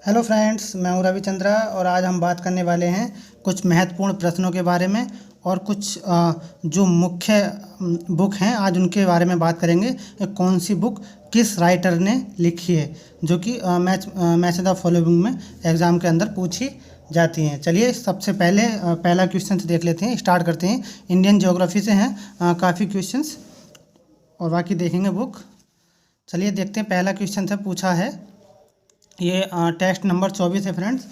Hello friends, मैं हूं रविचंद्रा और आज हम बात करने वाले हैं कुछ महत्वपूर्ण प्रश्नों के बारे में और कुछ जो मुख्य बुक हैं आज उनके बारे में बात करेंगे। कौन सी बुक किस राइटर ने लिखी है जो कि मैच द फॉलोइंग में एग्ज़ाम के अंदर पूछी जाती हैं। चलिए सबसे पहले पहला क्वेश्चन देख लेते हैं, स्टार्ट करते हैं। इंडियन ज्योग्राफी से हैं काफ़ी क्वेश्चंस और बाकी देखेंगे बुक। चलिए देखते हैं, पहला क्वेश्चन से पूछा है, ये टेस्ट नंबर 24 है फ्रेंड्स,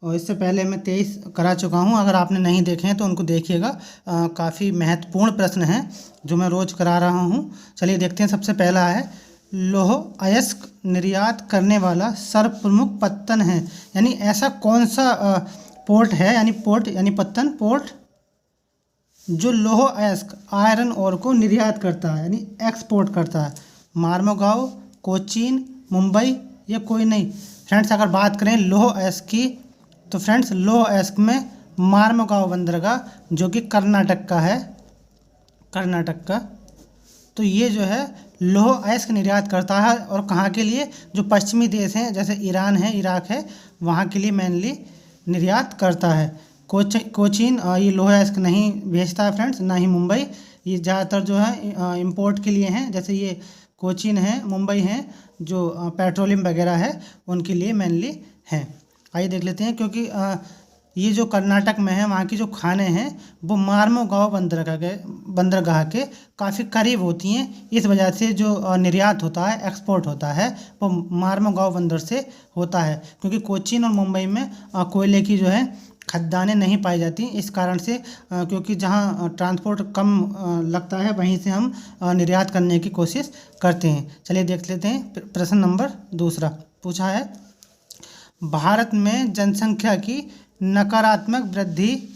और इससे पहले मैं 23 करा चुका हूँ। अगर आपने नहीं देखे हैं तो उनको देखिएगा, काफ़ी महत्वपूर्ण प्रश्न हैं जो मैं रोज़ करा रहा हूँ। चलिए देखते हैं, सबसे पहला है, लौह अयस्क निर्यात करने वाला सर्वप्रमुख पत्तन है। यानी ऐसा कौन सा पोर्ट है, यानी पोर्ट यानी पत्तन, पोर्ट जो लौह अयस्क आयरन ओर को निर्यात करता है यानी एक्सपोर्ट करता है। मार्मोगांव, कोचीन, मुंबई या कोई नहीं। फ्रेंड्स अगर बात करें लौह अयस्क की तो फ्रेंड्स लौह अयस्क में मार्मोगांव बंदरगाह जो कि कर्नाटक का है, कर्नाटक का। तो ये जो है लौह अयस्क निर्यात करता है और कहाँ के लिए, जो पश्चिमी देश हैं जैसे ईरान है, इराक है, वहाँ के लिए मेनली निर्यात करता है। कोचीन ये लौह अयस्क नहीं भेजता है फ्रेंड्स, ना ही मुंबई। ये ज़्यादातर जो है इंपोर्ट के लिए हैं, जैसे ये कोचीन है, मुंबई है, जो पेट्रोलियम वगैरह है उनके लिए मेनली हैं। आइए देख लेते हैं, क्योंकि ये जो कर्नाटक में है वहाँ की जो खाने हैं वो मार्मोगांव बंदरगाह के काफ़ी करीब होती हैं। इस वजह से जो निर्यात होता है, एक्सपोर्ट होता है, वो मार्मोगांव बंदर से होता है। क्योंकि कोचीन और मुंबई में कोयले की जो है खदानें नहीं पाई जाती, इस कारण से क्योंकि जहाँ ट्रांसपोर्ट कम लगता है वहीं से हम निर्यात करने की कोशिश करते हैं। चलिए देख लेते हैं, प्रश्न नंबर दूसरा पूछा है, भारत में जनसंख्या की नकारात्मक वृद्धि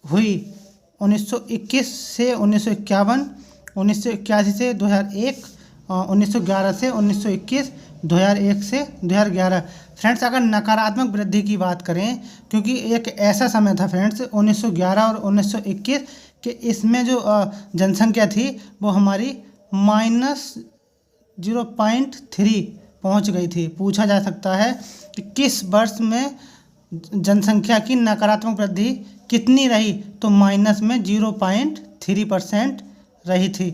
हुई 1921 से 1951, 1981 से 2001, 1911 से 1921, 2001 से 2011। फ्रेंड्स अगर नकारात्मक वृद्धि की बात करें, क्योंकि एक ऐसा समय था फ्रेंड्स 1911 और 1921 कि इसमें जो जनसंख्या थी वो हमारी -0.3 पहुंच गई थी। पूछा जा सकता है कि किस वर्ष में जनसंख्या की नकारात्मक वृद्धि कितनी रही, तो -0.3% रही थी।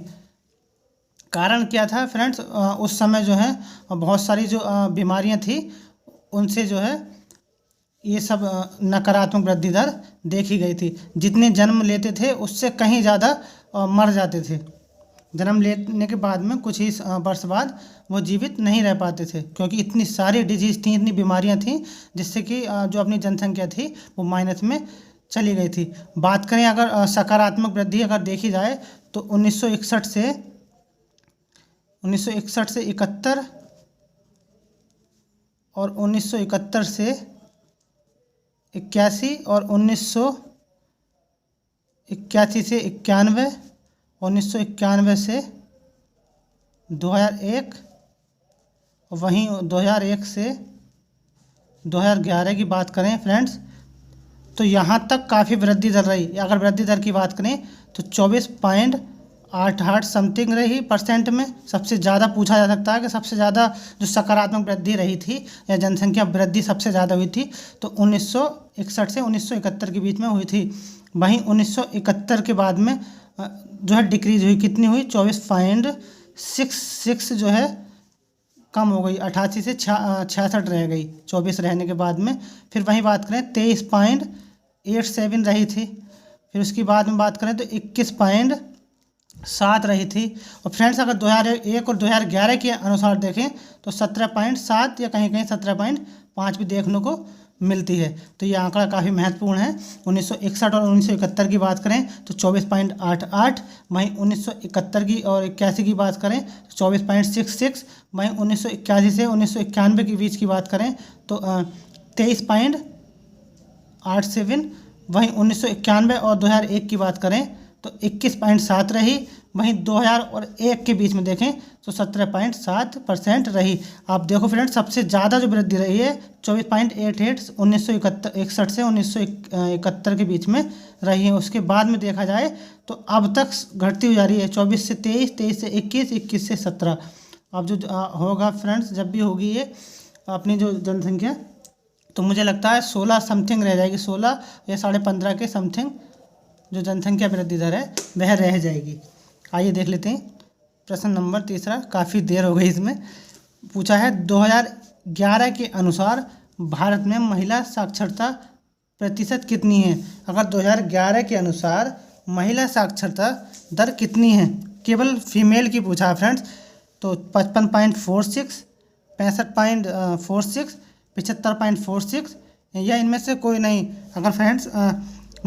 कारण क्या था फ्रेंड्स, उस समय जो है बहुत सारी जो बीमारियां थी उनसे जो है ये सब नकारात्मक वृद्धि दर देखी गई थी। जितने जन्म लेते थे उससे कहीं ज़्यादा मर जाते थे। जन्म लेने के बाद में कुछ ही वर्ष बाद वो जीवित नहीं रह पाते थे, क्योंकि इतनी सारी डिजीज़ थी, इतनी बीमारियां थी, जिससे कि जो अपनी जनसंख्या थी वो माइनस में चली गई थी। बात करें अगर सकारात्मक वृद्धि अगर देखी जाए तो 1961 से 71 और 1971 से 81 और 1981 से 91, 1991 से 2001, वहीं 2001 से 2011 की बात करें फ्रेंड्स तो यहाँ तक काफ़ी वृद्धि दर रही। अगर वृद्धि दर की बात करें तो 24.88 समथिंग रही परसेंट में। सबसे ज़्यादा पूछा जा सकता है कि सबसे ज़्यादा जो सकारात्मक वृद्धि रही थी या जनसंख्या वृद्धि सबसे ज़्यादा हुई थी तो 1961 से 1971 के बीच में हुई थी। वहीं 1971 के बाद में जो है डिक्रीज हुई, कितनी हुई, 24.66 जो है कम हो गई, 88 से 66 रह गई 24 रहने के बाद में। फिर वहीं बात करें 23.87 रही थी। फिर उसकी बाद में बात करें तो 21.7 रही थी। और फ्रेंड्स अगर 2001 और 2011 के अनुसार देखें तो 17.7 या कहीं कहीं 17.5 भी देखने को मिलती है। तो ये आंकड़ा काफ़ी महत्वपूर्ण है। 1961 और 1971 की बात करें तो 24.88, वहीं 1971 की और 81 की बात करें तो 24.66, वहीं 1981 से 1991 के बीच की बात करें तो 23.87, वहीं 1991 और 2001 की बात करें तो 21.7 रही। वहीं 2001 के बीच में देखें तो 17.7% रही। आप देखो फ्रेंड्स सबसे ज़्यादा जो वृद्धि रही है 24.88 1961 से 1971 के बीच में रही है। उसके बाद में देखा जाए तो अब तक घटती हुई जा रही है, 24 से 23, 23 से 21, 21 से 17। अब जो होगा फ्रेंड्स, जब भी होगी ये अपनी जो जनसंख्या, तो मुझे लगता है 16 समथिंग रह जाएगी, 16 या 15.5 के समथिंग जो जनसंख्या वृद्धि दर है वह रह जाएगी। आइए देख लेते हैं प्रश्न नंबर तीसरा, काफ़ी देर हो गई इसमें। पूछा है 2011 के अनुसार भारत में महिला साक्षरता प्रतिशत कितनी है। अगर 2011 के अनुसार महिला साक्षरता दर कितनी है, केवल फीमेल की पूछा है फ्रेंड्स, तो 55.46, 65.46, 75.46 या इनमें से कोई नहीं। अगर फ्रेंड्स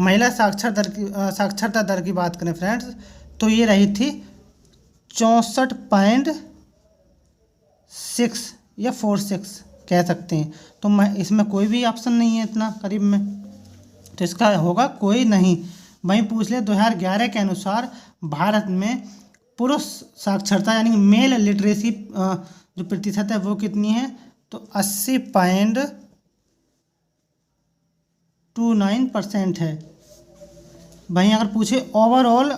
महिला साक्षरता दर की बात करें फ्रेंड्स, तो ये रही थी 64.6 या 46 कह सकते हैं। तो इसमें कोई भी ऑप्शन नहीं है इतना करीब में, तो इसका होगा कोई नहीं। वहीं पूछ ले 2011 के अनुसार भारत में पुरुष साक्षरता यानी मेल लिटरेसी जो प्रतिशत है वो कितनी है, तो 80.29% है। वहीं अगर पूछे ओवरऑल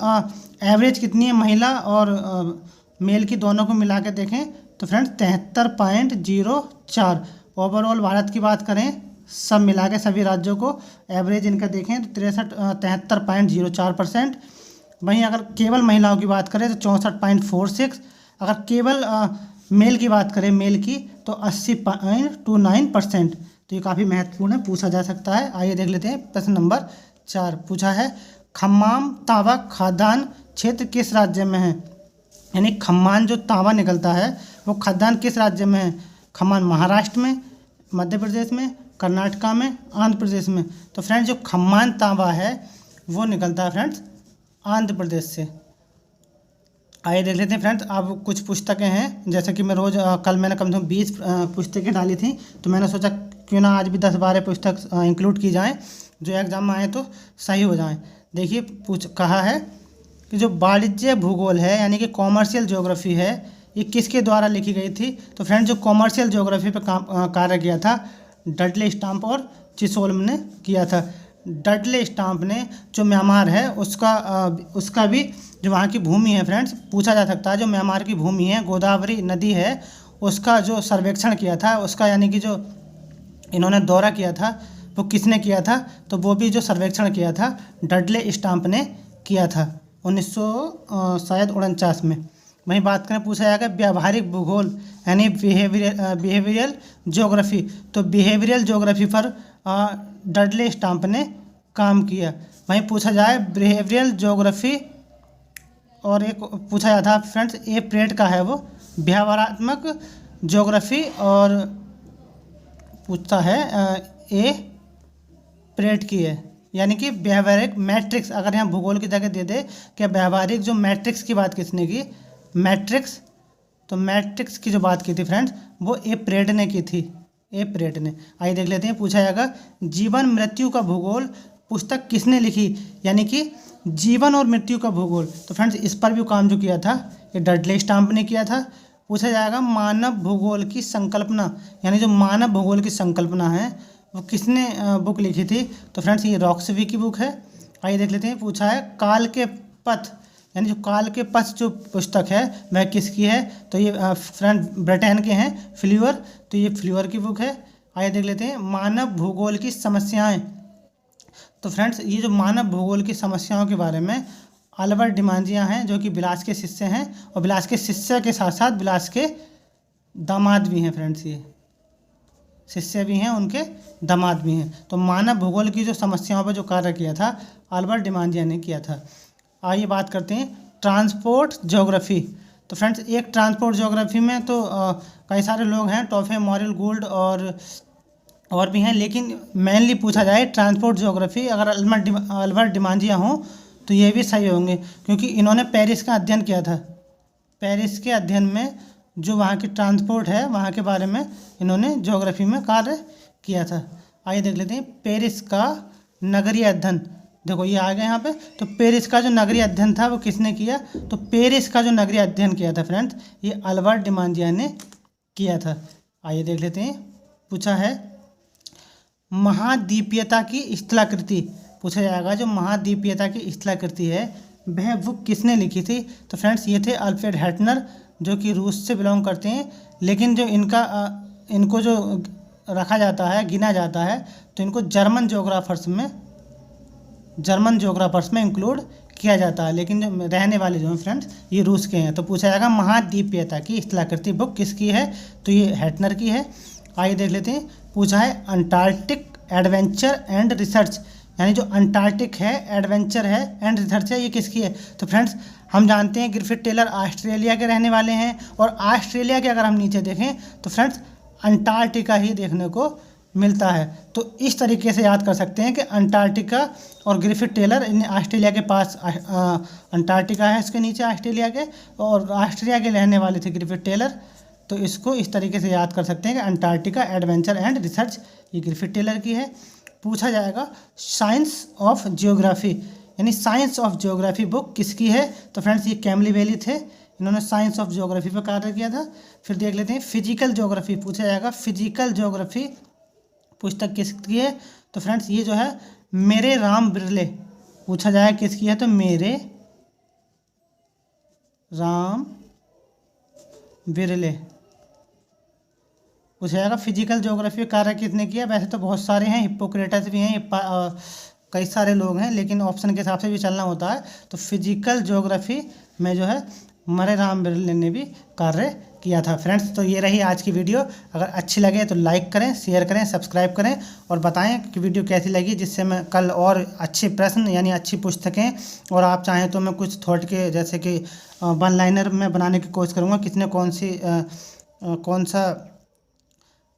एवरेज कितनी है महिला और मेल की दोनों को मिला के देखें, तो फ्रेंड्स 73.04 ओवरऑल भारत की बात करें सब मिला के सभी राज्यों को एवरेज इनका देखें तो 73.04%। वहीं अगर केवल महिलाओं की बात करें तो 64.46, अगर केवल मेल की बात करें मेल की तो 80.29%। तो ये काफ़ी महत्वपूर्ण है, पूछा जा सकता है। आइए देख लेते हैं प्रश्न नंबर 4। पूछा है खम्माम तांबा खदान क्षेत्र किस राज्य में है। यानी खम्मान जो तांबा निकलता है वो खदान किस राज्य में है। खम्मान महाराष्ट्र में, मध्य प्रदेश में, कर्नाटका में, आंध्र प्रदेश में। तो फ्रेंड्स जो खम्मान तांबा है वो निकलता है फ्रेंड्स आंध्र प्रदेश से। आइए देख लेते हैं फ्रेंड्स। अब कुछ पुस्तकें हैं, जैसे कि मैं रोज़ कल मैंने कम से कम 20 पुस्तकें डाली थी, तो मैंने सोचा क्यों ना आज भी 10-12 पुस्तक इंक्लूड की जाएँ जो एग्जाम में आए तो सही हो जाएँ। देखिए कहा है कि जो वाणिज्य भूगोल है यानी कि कॉमर्शियल ज्योग्राफी है, ये किसके द्वारा लिखी गई थी। तो फ्रेंड्स जो कॉमर्शियल ज्योग्राफी पर कार्य किया था डडले स्टाम्प और चिसोल्म ने किया था। डडले स्टाम्प ने जो म्यांमार है उसका भी जो वहाँ की भूमि है फ्रेंड्स, पूछा जा सकता है जो म्यांमार की भूमि है गोदावरी नदी है उसका जो सर्वेक्षण किया था, उसका यानी कि जो इन्होंने दौरा किया था वो किसने किया था, तो वो भी जो सर्वेक्षण किया था डडले स्टाम्प ने किया था 1949 में। वहीं बात करें पूछा जाएगा व्यावहारिक भूगोल यानी बिहेवियरल ज्योग्राफी, तो बिहेवियरल ज्योग्राफी पर डडले स्टाम्प ने काम किया। वहीं पूछा जाए बिहेवियरल ज्योग्राफी और एक पूछा जाता है फ्रेंड्स ए प्रेट का है वो व्यवहारात्मक ज्योग्राफी, और पूछता है ए प्रेट की है यानी कि व्यवहारिक मैट्रिक्स। अगर यहाँ भूगोल की जगह दे दे कि व्यवहारिक जो मैट्रिक्स की बात किसने की, मैट्रिक्स, तो मैट्रिक्स की जो बात की थी फ्रेंड्स वो ए प्रेट ने की थी, ए प्रेट ने। आइए देख लेते हैं। पूछा जाएगा जीवन मृत्यु का भूगोल पुस्तक किसने लिखी, यानी कि जीवन और मृत्यु का भूगोल। तो फ्रेंड्स इस पर भी काम जो किया था ये डडले स्टाम्प ने किया था। पूछा जाएगा मानव भूगोल की संकल्पना, यानी जो मानव भूगोल की संकल्पना है वो किसने बुक लिखी थी, तो फ्रेंड्स ये रॉक्सबी की बुक है। आइए देख लेते हैं। पूछा है काल के पथ, यानी जो काल के पथ जो पुस्तक है वह किसकी है, तो ये फ्रेंड ब्रिटेन के हैं फ्ल्यूअर, तो ये फ्ल्यूअर की बुक है। आइए देख लेते हैं मानव भूगोल की समस्याएं। तो फ्रेंड्स ये जो मानव भूगोल की समस्याओं के बारे में अल्बर्ट डिमांजिया हैं जो कि बिलास के शिष्य हैं, और बिलास के शिष्य के साथ साथ बिलास के दामाद भी हैं फ्रेंड्स, ये शिष्य भी हैं उनके दामाद भी हैं। तो मानव भूगोल की जो समस्याओं पर जो कार्य किया था अल्बर्ट डिमांजिया ने किया था। आइए बात करते हैं ट्रांसपोर्ट ज्योग्राफी। तो फ्रेंड्स एक ट्रांसपोर्ट ज्योग्राफी में तो कई सारे लोग हैं, टॉफे मॉरल गोल्ड और भी हैं, लेकिन मेनली पूछा जाए ट्रांसपोर्ट ज्योग्राफी अगर अल्बर्ट डिमांजिया हों तो ये भी सही होंगे, क्योंकि इन्होंने पेरिस का अध्ययन किया था। पेरिस के अध्ययन में जो वहाँ की ट्रांसपोर्ट है वहाँ के बारे में इन्होंने ज्योग्राफी में कार्य किया था। आइए देख लेते हैं पेरिस का नगरीय अध्ययन। देखो ये आ गया यहाँ पे, तो पेरिस का जो नगरीय अध्ययन था वो किसने किया, तो पेरिस का जो नगरीय अध्ययन किया था फ्रेंड्स ये अल्बर्ट डिमांजिया ने किया था। आइए देख लेते हैं। पूछा है महाद्वीपीयता की स्थलाकृति। पूछा जाएगा जो महाद्वीपीयता की स्थलाकृति है वह बुक किसने लिखी थी, तो फ्रेंड्स ये थे अल्फ्रेड हेटनर जो कि रूस से बिलोंग करते हैं, लेकिन जो इनका इनको जो रखा जाता है, गिना जाता है, तो इनको जर्मन जोग्राफर्स में इंक्लूड किया जाता है, लेकिन जो रहने वाले जो हैं फ्रेंड्स ये रूस के हैं। तो पूछा जाएगा महाद्वीपीयता की स्थलाकृति बुक किसकी है, तो ये हैटनर की है। आइए देख लेते हैं। पूछा है अंटार्कटिक एडवेंचर एंड रिसर्च, यानी जो अंटार्कटिक है, एडवेंचर है, एंड रिसर्च है, ये किसकी है। तो फ्रेंड्स हम जानते हैं ग्रिफिथ टेलर ऑस्ट्रेलिया के रहने वाले हैं, और ऑस्ट्रेलिया के अगर हम नीचे देखें तो फ्रेंड्स अंटार्कटिका ही देखने को मिलता है। तो इस तरीके से याद कर सकते हैं कि अंटार्कटिका और ग्रिफिथ टेलर इन ऑस्ट्रेलिया के पास अंटार्कटिका है, इसके नीचे ऑस्ट्रेलिया के, और ऑस्ट्रेलिया के रहने वाले थे ग्रिफिथ टेलर। तो इसको इस तरीके से याद कर सकते हैं कि अंटार्कटिका एडवेंचर एंड रिसर्च ये ग्रिफिथ टेलर की है। पूछा जाएगा साइंस ऑफ जियोग्राफी, यानी साइंस ऑफ जियोग्राफी बुक किसकी है, तो फ्रेंड्स ये कैमली वैली थे, इन्होंने साइंस ऑफ जियोग्राफी पर कार्य किया था। फिर देख लेते हैं फिजिकल जियोग्राफी। पूछा जाएगा फिजिकल जियोग्राफी पुस्तक किसकी है, तो फ्रेंड्स ये जो है मेरे राम बिरले, पूछा जाए किसकी है, तो मेरे राम बिरले पूछा जाएगा। फिजिकल ज्योग्राफी कार्य किसने किया, वैसे तो बहुत सारे हैं, हिप्पोक्रेटस भी हैं, कई सारे लोग हैं, लेकिन ऑप्शन के हिसाब से भी चलना होता है। तो फिजिकल ज्योग्राफी में जो है मरे राम बिरले ने भी कार्य किया था। फ्रेंड्स तो ये रही आज की वीडियो। अगर अच्छी लगे तो लाइक करें, शेयर करें, सब्सक्राइब करें, और बताएं कि वीडियो कैसी लगी, जिससे मैं कल और अच्छे प्रश्न यानी अच्छी पुस्तकें, और आप चाहें तो मैं कुछ थॉट के जैसे कि वन लाइनर में बनाने की कोशिश करूँगा, किसने कौन सा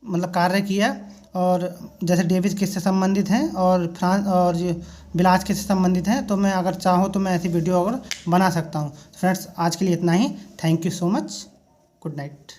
मतलब कार्य किया, और जैसे डेविस किससे संबंधित हैं और फ्रांस और बिलाज किससे संबंधित हैं। तो मैं अगर चाहूँ तो मैं ऐसी वीडियो अगर बना सकता हूँ। फ्रेंड्स आज के लिए इतना ही। Thank you so much. Good night.